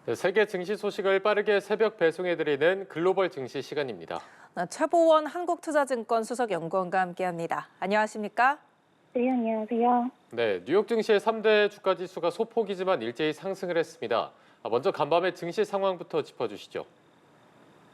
네, 세계 증시 소식을 빠르게 새벽 배송해드리는 글로벌 증시 시간입니다. 최보원 한국투자증권 수석연구원과 함께합니다. 안녕하십니까? 네, 안녕하세요. 네, 뉴욕 증시의 3대 주가 지수가 소폭이지만 일제히 상승을 했습니다. 먼저 간밤의 증시 상황부터 짚어주시죠.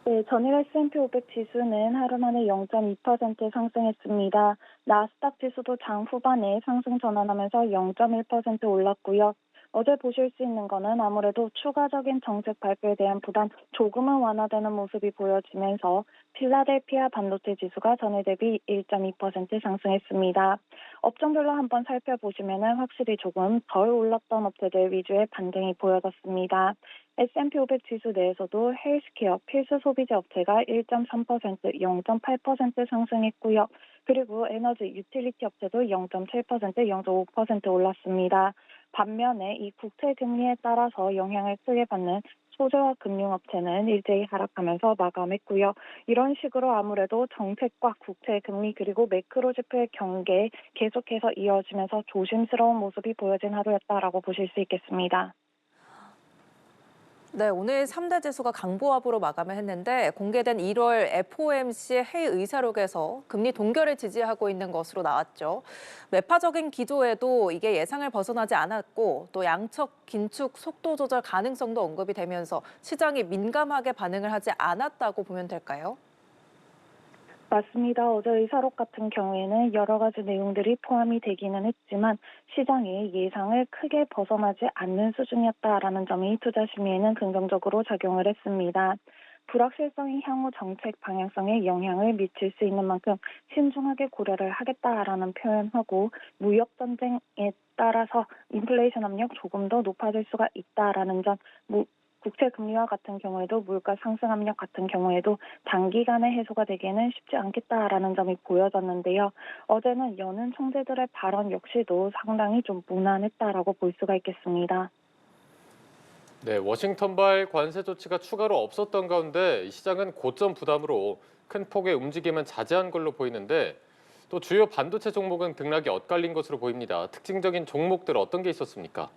네, 전일 S&P 500 지수는 하루 만에 0.2% 상승했습니다. 나스닥 지수도 장 후반에 상승 전환하면서 0.1% 올랐고요. 어제 보실 수 있는 거는 아무래도 추가적인 정책 발표에 대한 부담 조금은 완화되는 모습이 보여지면서 필라델피아 반도체 지수가 전일 대비 1.2% 상승했습니다. 업종별로 한번 살펴보시면 확실히 조금 덜 올랐던 업체들 위주의 반등이 보여졌습니다. S&P 500 지수 내에서도 헬스케어, 필수 소비재 업체가 1.3%, 0.8% 상승했고요. 그리고 에너지, 유틸리티 업체도 0.7%, 0.5% 올랐습니다. 반면에 이 국채 금리에 따라서 영향을 크게 받는 소재와 금융업체는 일제히 하락하면서 마감했고요. 이런 식으로 아무래도 정책과 국채 금리 그리고 매크로 지표의 경계 계속해서 이어지면서 조심스러운 모습이 보여진 하루였다라고 보실 수 있겠습니다. 네, 오늘 3대 지수가 강보합으로 마감을 했는데 공개된 1월 FOMC 회의 의사록에서 금리 동결을 지지하고 있는 것으로 나왔죠. 매파적인 기조에도 이게 예상을 벗어나지 않았고 또 양적 긴축 속도 조절 가능성도 언급이 되면서 시장이 민감하게 반응을 하지 않았다고 보면 될까요? 맞습니다. 어제 의사록 같은 경우에는 여러 가지 내용들이 포함이 되기는 했지만 시장의 예상을 크게 벗어나지 않는 수준이었다라는 점이 투자 심리에는 긍정적으로 작용을 했습니다. 불확실성이 향후 정책 방향성에 영향을 미칠 수 있는 만큼 신중하게 고려를 하겠다라는 표현하고 무역 전쟁에 따라서 인플레이션 압력 조금 더 높아질 수가 있다라는 점, 국채 금리와 같은 경우에도 물가 상승 압력 같은 경우에도 단기간에 해소가 되기에는 쉽지 않겠다라는 점이 보여졌는데요. 어제는 여는 총재들의 발언 역시도 상당히 좀 무난했다라고 볼 수가 있겠습니다. 네, 워싱턴발 관세 조치가 추가로 없었던 가운데 시장은 고점 부담으로 큰 폭의 움직임은 자제한 걸로 보이는데 또 주요 반도체 종목은 등락이 엇갈린 것으로 보입니다. 특징적인 종목들 어떤 게 있었습니까?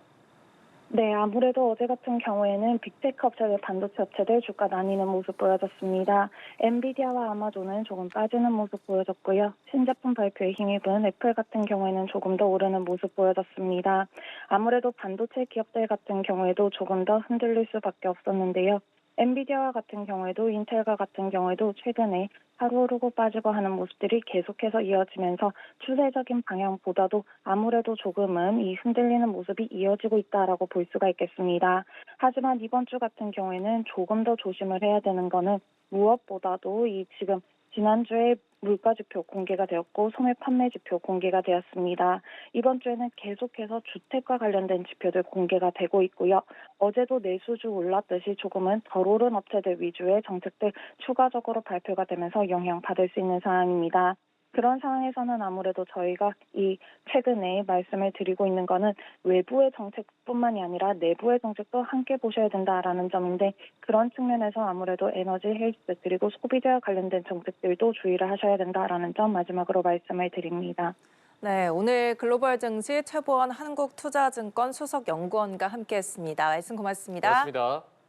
네, 아무래도 어제 같은 경우에는 빅테크 업체들, 반도체 업체들 주가 나뉘는 모습 보여졌습니다. 엔비디아와 아마존은 조금 빠지는 모습 보여졌고요. 신제품 발표에 힘입은 애플 같은 경우에는 조금 더 오르는 모습 보여졌습니다. 아무래도 반도체 기업들 같은 경우에도 조금 더 흔들릴 수밖에 없었는데요. 엔비디아와 같은 경우에도 인텔과 같은 경우에도 최근에 하루 오르고 빠지고 하는 모습들이 계속해서 이어지면서 추세적인 방향보다도 아무래도 조금은 이 흔들리는 모습이 이어지고 있다라고 볼 수가 있겠습니다. 하지만 이번 주 같은 경우에는 조금 더 조심을 해야 되는 거는 무엇보다도 이 지금 지난주에 물가 지표 공개가 되었고 소매 판매 지표 공개가 되었습니다. 이번 주에는 계속해서 주택과 관련된 지표들 공개가 되고 있고요. 어제도 내수주 올랐듯이 조금은 덜 오른 업체들 위주의 정책들 추가적으로 발표가 되면서 영향받을 수 있는 상황입니다. 그런 상황에서는 아무래도 저희가 이 최근에 말씀을 드리고 있는 거는 외부의 정책뿐만이 아니라 내부의 정책도 함께 보셔야 된다라는 점인데 그런 측면에서 아무래도 에너지, 헬스 그리고 소비재와 관련된 정책들도 주의를 하셔야 된다라는 점 마지막으로 말씀을 드립니다. 네, 오늘 글로벌 증시 최보원 한국투자증권 수석연구원과 함께했습니다. 말씀 고맙습니다. 고맙습니다.